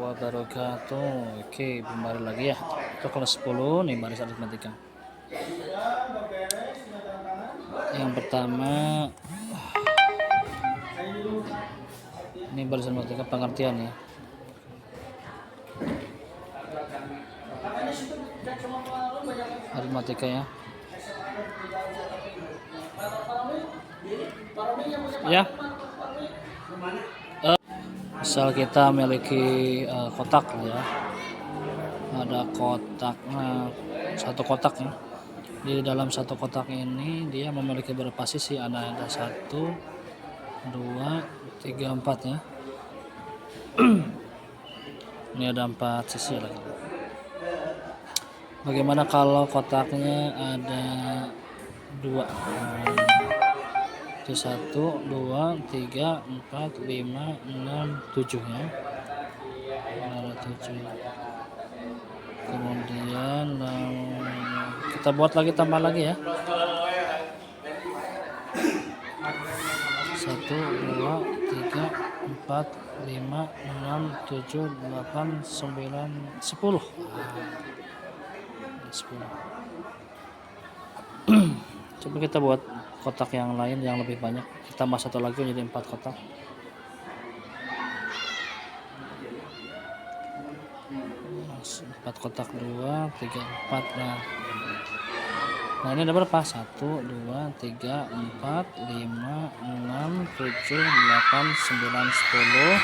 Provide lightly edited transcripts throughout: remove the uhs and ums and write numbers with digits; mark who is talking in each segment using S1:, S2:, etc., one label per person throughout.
S1: wabarakatuh. Oke, kembali lagi ya. Itu kelas 10 nih baris aritmatika. Yang pertama ini baris aritmatika pengertian ya. Aritmatika ya. Ya. Misal kita memiliki kotak ya, ada kotaknya satu kotak ya. Di dalam satu kotak ini dia memiliki berapa sisi? Ada 1, 2, 3, 4 ya. Ini ada 4 sisi lagi. Bagaimana kalau kotaknya ada 2? Itu 1, 2, 3, 4, 5, 6, 7 ya. Ada 7. Kemudian kita buat lagi, tambah lagi ya. 1, 2, 3, 4, 5, 6, 7, 8, 9, 10. 10. Coba kita buat kotak yang lain yang lebih banyak. Kita tambah satu lagi jadi 4 kotak. Empat kotak, 2, 3, 4. Nah ini ada berapa? 1, 2, 3, 4, 5, 6, 7, 8, 9, 10,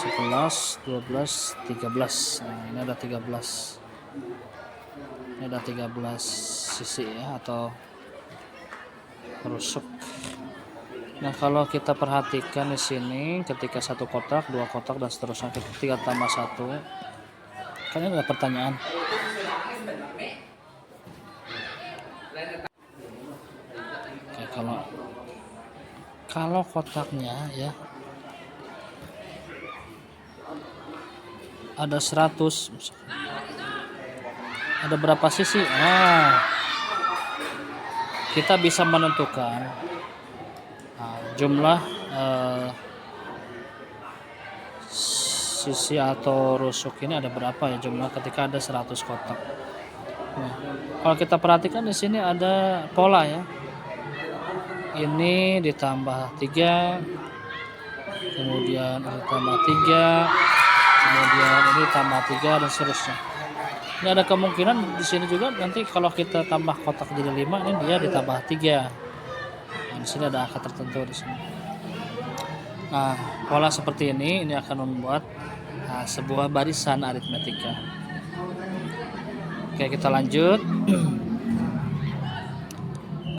S1: 11, 12, 13. Nah ini ada 13. Ini ada 13 sisi ya, atau rusuk. Nah kalau kita perhatikan di sini, ketika satu kotak, 2 kotak dan seterusnya, ketika tambah 1, kan ini ada pertanyaan. Oke, kalau kotaknya ya ada 100, ada berapa sisi? Kita bisa menentukan jumlah sisi atau rusuk ini ada berapa ya jumlah ketika ada 100 kotak. Nah, kalau kita perhatikan di sini ada pola ya. Ini ditambah 3, kemudian ditambah 3, kemudian ini tambah 3 dan seterusnya. Ini ada kemungkinan di sini juga nanti kalau kita tambah kotak jadi 5, ini dia ditambah 3. Nah, di sini ada angka tertentu di sini. Nah, pola seperti ini akan membuat sebuah barisan aritmetika. Oke, kita lanjut.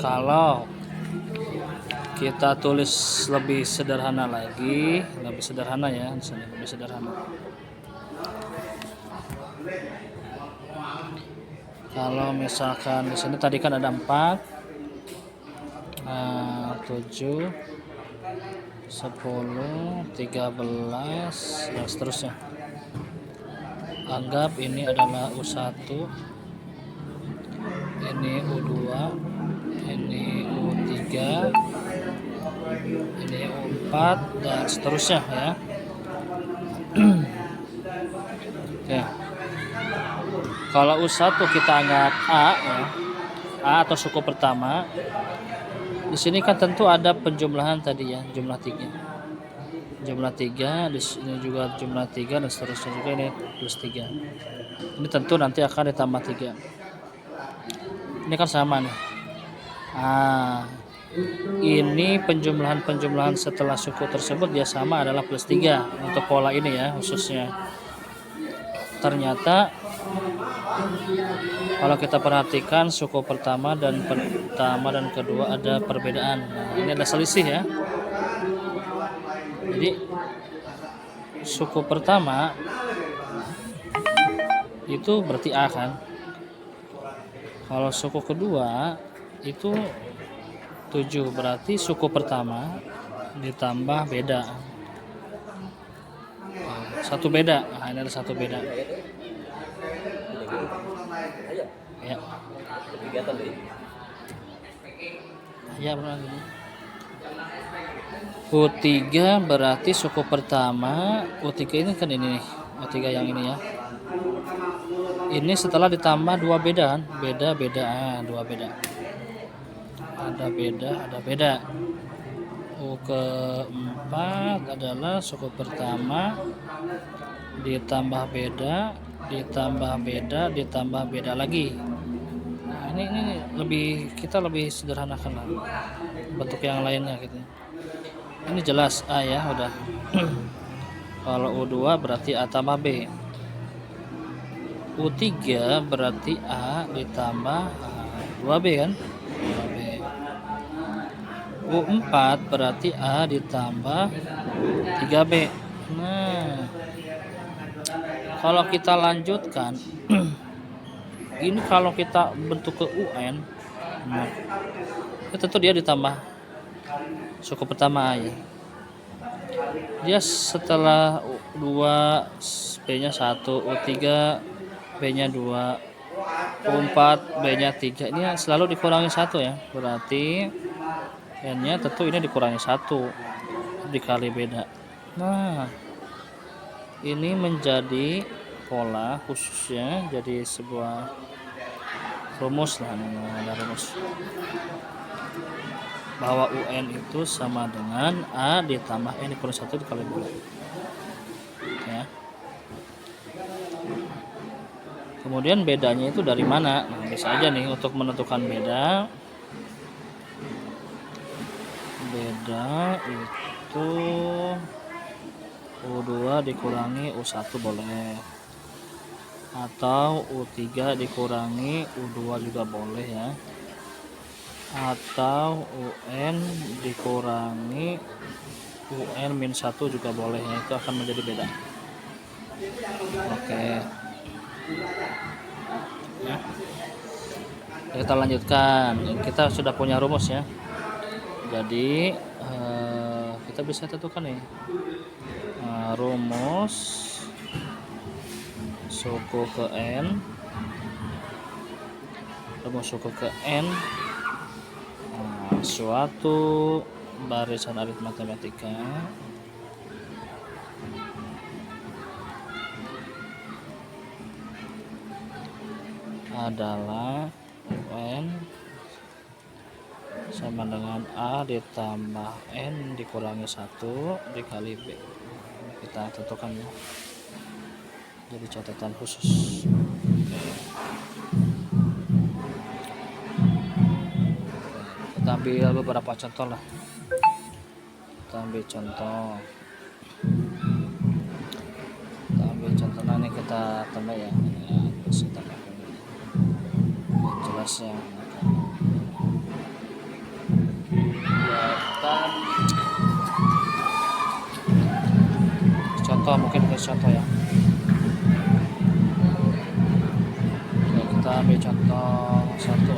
S1: Kalau kita tulis lebih sederhana lagi, lebih sederhana ya, di sini lebih sederhana. Kalau misalkan di sini tadi kan ada 4, 7, 10, 13 dan seterusnya. Anggap ini adalah U1, ini U2, ini U3, ini U4 dan seterusnya ya. Oke. Kalau U1 kita anggap A ya. A atau suku pertama. Di sini kan tentu ada penjumlahan tadi ya, jumlah 3. Jumlah 3, di sini juga jumlah 3 dan seterusnya juga, ini plus 3. Ini tentu nanti akan ditambah 3. Ini kan sama nih. Ini penjumlahan setelah suku tersebut dia sama adalah plus 3 untuk pola ini ya khususnya. Ternyata kalau kita perhatikan suku pertama dan kedua ada perbedaan. Nah, ini ada selisih ya. Jadi suku pertama itu berarti A kan. Kalau suku kedua itu 7, berarti suku pertama ditambah beda. Satu beda. Nah, ini ada satu beda. Ya. Ya benar. U3 berarti suku pertama, U3 ini kan ini nih. O3 yang ini ya. Ini setelah ditambah 2 beda kan? Beda, beda, 2 beda. Ada beda. U keempat adalah suku pertama ditambah beda, ditambah beda lagi. Nah, ini kita lebih sederhanakan lah bentuk yang lainnya gitu. Ini jelas A ya udah. Kalau U2 berarti A tambah B. U3 berarti A ditambah 2B kan? 2B. U4 berarti A ditambah 3B. Nah, kalau kita lanjutkan ini kalau kita bentuk ke UN, nah, tentu dia ditambah suku pertama A ya. Dia setelah 2 B-nya 1, U3 B-nya 2, U4 B-nya 3. Ini selalu dikurangi 1 ya. Berarti N-nya tentu ini dikurangi 1 dikali beda. Nah, ini menjadi pola khususnya jadi sebuah rumus lah, ada rumus bahwa UN itu sama dengan A ditambah N dikurangi 1 dikali beda ya. Kemudian bedanya itu dari mana? Nah, bisa aja nih untuk menentukan beda itu U2 dikurangi U1 boleh, atau U3 dikurangi U2 juga boleh ya, atau UN dikurangi UN-1 juga boleh ya, itu akan menjadi beda. Oke ya. Kita lanjutkan, kita sudah punya rumus ya, jadi kita bisa tentukan nih rumus suku ke N, suatu barisan aritmatika adalah UN sama dengan A ditambah N dikurangi 1 dikali B. Kita tentukan ya, jadi catatan khusus. Kita ambil beberapa contoh lah. Nah ini kita tambah ya, jelas ya. Contoh mungkin ke contoh ya. Kita ambil contoh 1.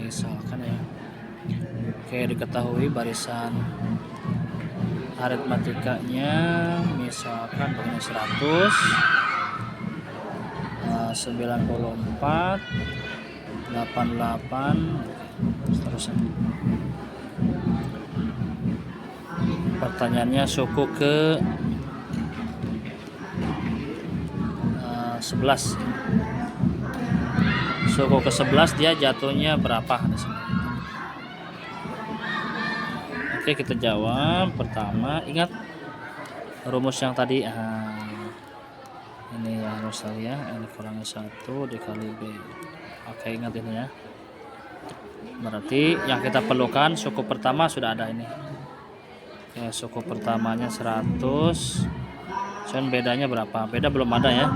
S1: Misal misalkan ya, kayak diketahui barisan aritmatikanya misalkan begini 100 94 88 seterusnya. Pertanyaannya suku ke 11. Suku ke 11 dia jatuhnya berapa di sini? Oke, kita jawab. Pertama, ingat rumus yang tadi. Ini ya rumus tadi ya, ini kurangi 1 dikali B. Oke, ingat ini ya. Berarti yang kita perlukan suku pertama sudah ada ini. Oke, suku pertamanya 100. Cuman bedanya berapa? Beda belum ada ya.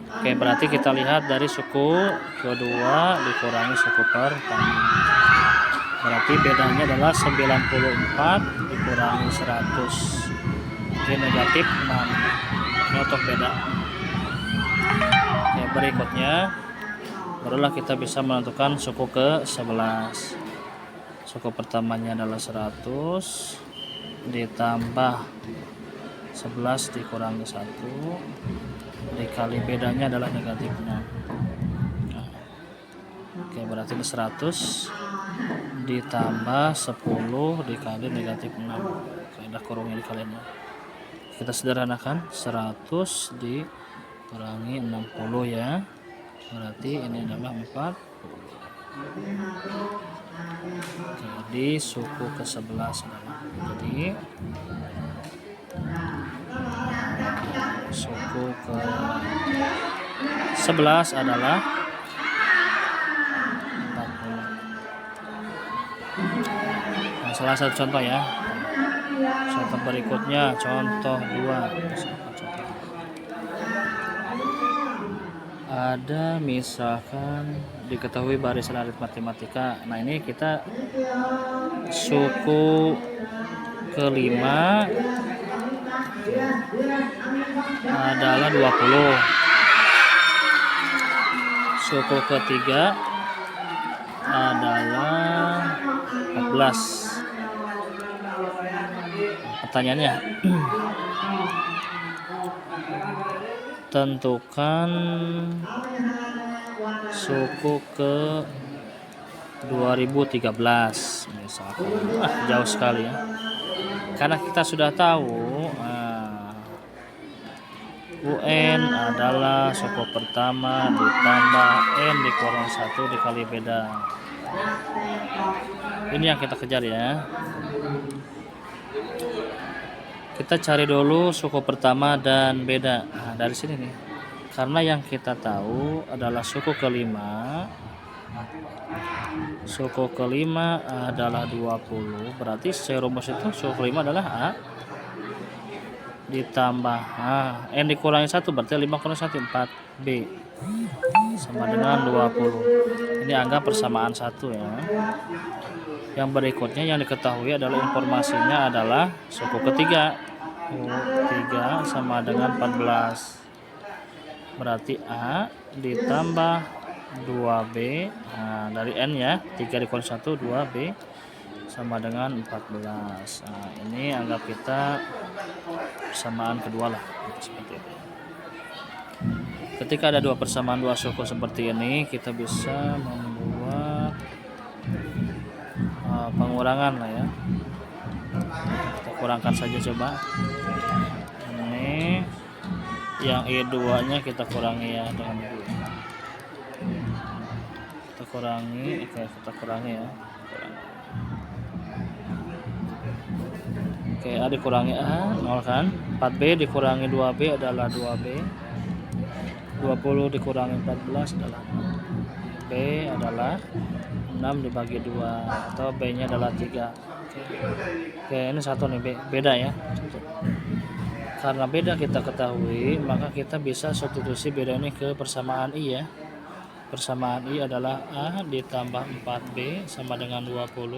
S1: Oke, berarti kita lihat dari suku kedua dikurangi suku pertama. Berarti bedanya adalah 94 dikurangi 100. Oke, negatif 6. Ini untuk beda. Oke, berikutnya barulah kita bisa menentukan suku ke-11. Suku pertamanya adalah 100 ditambah 11 dikurangi 1 dikali bedanya adalah negatif 6. Nah, oke, berarti ini 100 ditambah 10 dikali negatif 6. Oke, ada kurungnya dikali 6. Kita sederhanakan, 100 dikurangi 60 ya, berarti ini adalah 4. Jadi suku ke-11 adalah, jadi suku ke-11 adalah 40. Nah, salah satu contoh ya. Contoh berikutnya, contoh 2. Ada misalkan diketahui barisan aritmatika matematika. Nah, ini kita suku ke-5 adalah 20. Suku ke-3 adalah 14. Pertanyaannya, tentukan suku ke 2013 misalkan. Jauh sekali ya, karena kita sudah tahu UN adalah suku pertama ditambah N dikurang 1 dikali beda. Ini yang kita kejar ya. Kita cari dulu suku pertama dan beda. Nah, dari sini nih, karena yang kita tahu adalah suku ke-5. Suku ke-5 adalah 20, berarti secara rumus itu suku ke-5 adalah A ditambah N dikurangi 1, berarti 5 kurang 1 4B sama dengan 20. Ini anggap persamaan 1 ya. Yang berikutnya yang diketahui adalah informasinya adalah suku ketiga. 3 sama dengan 14. Berarti A ditambah 2B. Nah, dari N ya, 3 dikurangi 1 2B sama dengan 14. Nah, ini anggap kita persamaan kedua lah, seperti itu. Ketika ada dua persamaan dua suku seperti ini, kita bisa membuat pengurangan lah ya. Kita kurangkan saja coba. Ini yang E2 nya kita kurangi ya dengan 2. Kita kurangi, oke, kita kurangi ya. Oke, A dikurangi A 0 kan. 4B dikurangi 2B adalah 2B. 20 dikurangi 14 adalah 4. B adalah 6 dibagi 2 atau B nya adalah 3. Oke, ini satu nih, beda ya. Karena beda kita ketahui, maka kita bisa substitusi beda ini ke persamaan I ya. Persamaan I adalah A ditambah 4B sama dengan 20.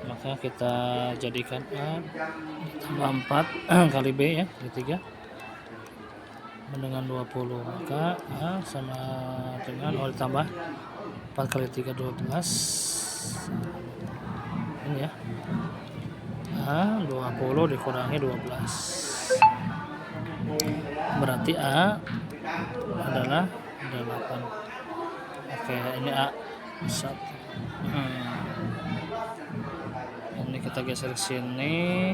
S1: Maka kita jadikan A ditambah 4 kali B ya, kali 3 dengan 20. Maka A sama dengan ditambah 4 kali 3 12. Ini ya, A 20 dikurangi 12, berarti A adalah 8. Oke, ini A 1. Ini kita geser ke sini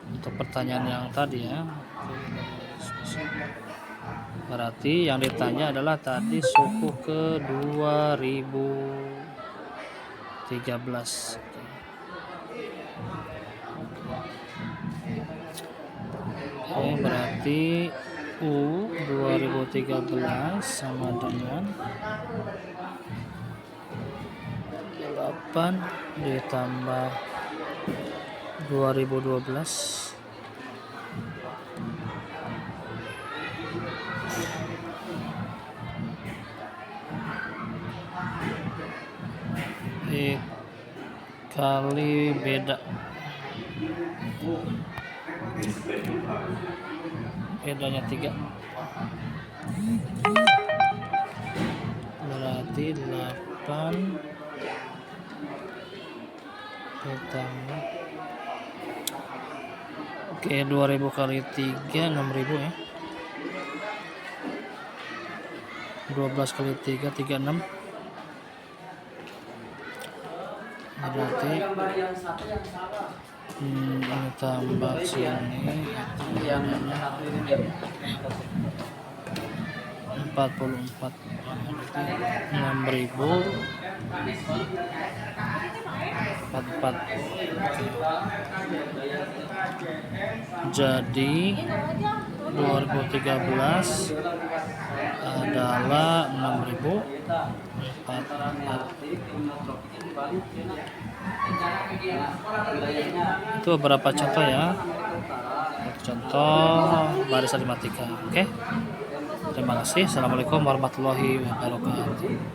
S1: untuk pertanyaan yang tadi ya. Berarti yang ditanya adalah tadi suku ke 2013. Oke, berarti U 2013 sama dengan 8 ditambah 2012 dikali beda. Bedanya 3. berarti 8 ditambah, oke, 2000 kali 3 6000 ya. 12 kali 3 36, berarti ini tambah sini itu 44, berarti 6000 44. Jadi 2013 adalah 6044. Itu beberapa contoh ya. Contoh barisan matematika. Oke. Terima kasih. Assalamualaikum warahmatullahi wabarakatuh.